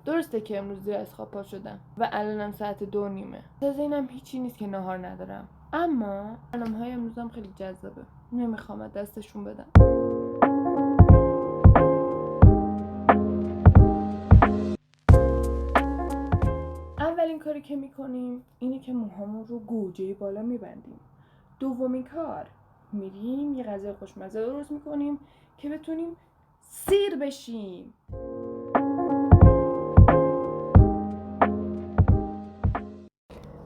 درسته که امروز دیر از خواب پا شدم و الانم ساعت 2:30. تازه اینم هیچی نیست که نهار ندارم، اما برنامه‌های امروزم خیلی جذابه. نمیخوام از دستشون بدم. اولین کاری که میکنیم اینه که موهامون رو گوجه بالا میبندیم. دومین کار میریم یه غذای خوشمزه درست میکنیم که بتونیم سیر بشیم.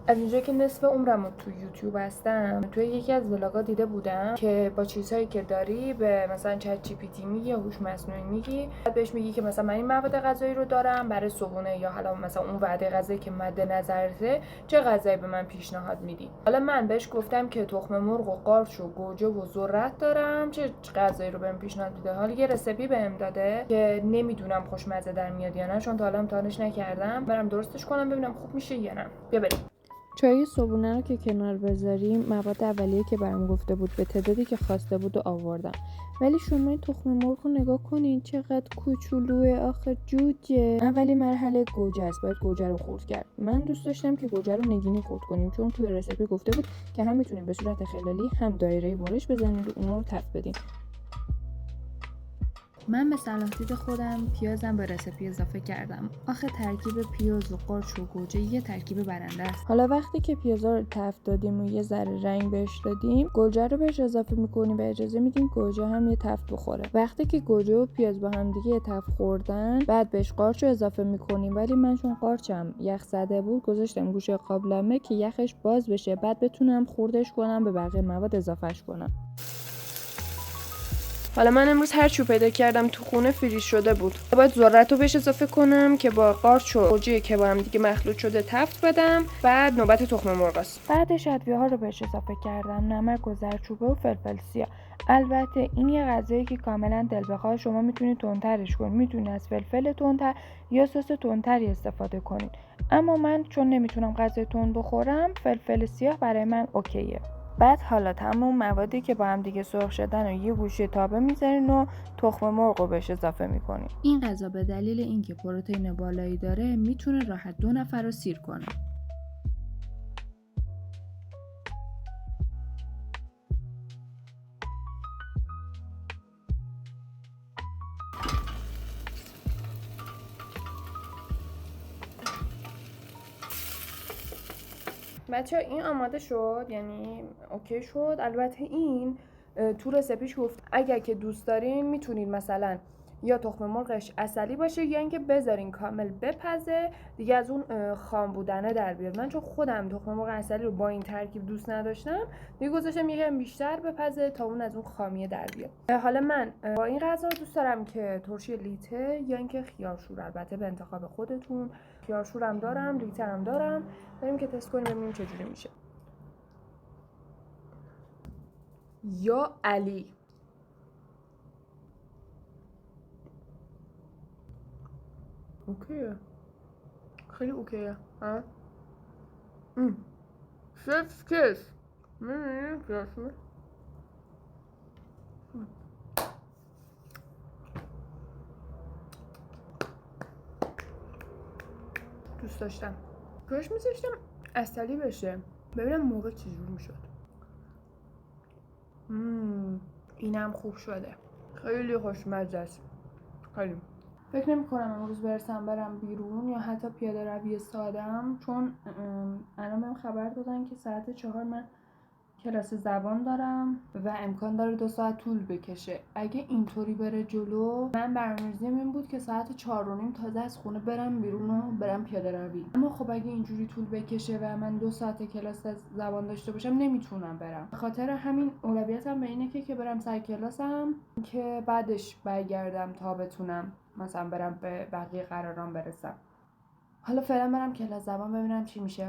از اینجا که نصف عمرمو تو یوتیوب هستم، توی یکی از ولاگا دیده بودم که با چیزهایی که داری به مثلا چت جی پی تی میگی یا هوش مصنوعی میگی، بعد بهش میگی که مثلا من این مواد غذایی رو دارم برای صبحونه، یا حالا مثلا اون وعده غذایی که مد نظرته چه غذایی به من پیشنهاد میدی. حالا من بهش گفتم که تخم مرغ و قارچ و گوجه و ذرت دارم، چه غذایی رو بهم پیشنهاد میده. حالا یه رسیپی بهم داده که نمیدونم خوشمزه در میاد یا نه، چون تا حالا امتحانش نکردم. برم درستش کنم ببینم خوب میشه یا نه. بیا بریم. چای صبحونه رو که کنار بذاریم، مواد اولیه که برام گفته بود به تعدادی که خواسته بود و آوردم. ولی شما این تخم مرغ رو نگاه کنین چقدر کوچولوه، آخه جوجه. اولین مرحله گوجه است، باید گوجه رو خرد کرد. من دوست داشتم که گوجه رو نگینی خرد کنیم، چون توی رسیپی گفته بود که هم میتونیم به صورت خلالی هم دایره برش بزنیم و اون رو تفت بدیم. من به صلاح دید خودم پیازم به رسیپی اضافه کردم. آخه ترکیب پیاز و قارچ و گوجه یه ترکیب برنده است. حالا وقتی که پیازا رو تفت دادیم و یه ذره رنگ بهش دادیم، گوجه رو بهش اضافه میکنیم و اجازه میدیم گوجه هم یه تفت بخوره. وقتی که گوجه و پیاز با هم دیگه یه تفت خوردن، بعد بهش قارچ رو اضافه میکنیم. ولی من چون قارچم یخ زده بود گذاشتم گوشه قابلمه که یخش باز بشه، بعد بتونم خوردش کنم، به بقیه مواد اضافهش کنم. حالا من امروز هر چی پیدا کردم تو خونه فریز شده بود. باید ذرت رو بهش اضافه کنم که با قارچ و گوجه که با هم دیگه مخلوط شده تفت بدم. بعد نوبت تخم مرغ است. بعدش ادویه ها رو بهش اضافه کردم، نمک و زردچوبه و فلفل سیاه. البته این یه غذایی که کاملا دل بخواه، شما میتونید تندترش کنید، میتونید از فلفل تندتر یا سس تندتری استفاده کنید. اما من چون نمیتونم غذای تند بخورم، فلفل سیاه برای من اوکیه. بعد حالا تمام موادی که با هم دیگه سرخ شدن و یه گوشه تابه میذارین و تخم مرغ رو بهش اضافه میکنین. این غذا به دلیل اینکه پروتئین بالایی داره میتونه راحت 2 نفر رو سیر کنه. بچه این آماده شد، یعنی اوکی شد. البته این تو رسیپیش گفت اگر که دوست دارین میتونید مثلا یا تخم مرغش عسلی باشه یا اینکه بذارین کامل بپزه دیگه، از اون خام بودنه در بیاد. من چون خودم تخم مرغ عسلی رو با این ترکیب دوست نداشتم، دیگه گذاشتم یکم بیشتر بپزه تا اون از اون خامیه در بیاد. حالا من با این غذا دوست دارم که ترشی لیته یا اینکه خیارشور، البته به انتخاب خودتون. خیارشورم دارم، لیته هم دارم. بریم که تست کنیم ببینیم چجوری میشه. یا علی اوکیه، خیلی اوکیه. ها شف کس دوست داشتم کاش میذاشتم عسلی بشه، ببینم موقع چجور میشد. اینم خوب شده، خیلی خوشمزه است. خیلی فکر نمی کنم امروز برم بیرون یا حتی پیاده روی سادم، چون الان بهم خبر دادن که ساعت 4 من کلاس زبان دارم و امکان داره 2 ساعت طول بکشه. اگه اینطوری بره جلو، من برنامه‌ریزیم این بود که ساعت 4:30 تازه از خونه برم بیرون و برم پیاده روی. اما خب اگه اینجوری طول بکشه و من 2 ساعت کلاس زبان داشته باشم نمیتونم برم. به خاطر همین اولویتم به اینه که برم سر کلاسم که بعدش برگردم تا بتونم مثلا برم به بقیه قرارام برسم. حالا فعلا برم کلاس زبان ببینم چی میشه.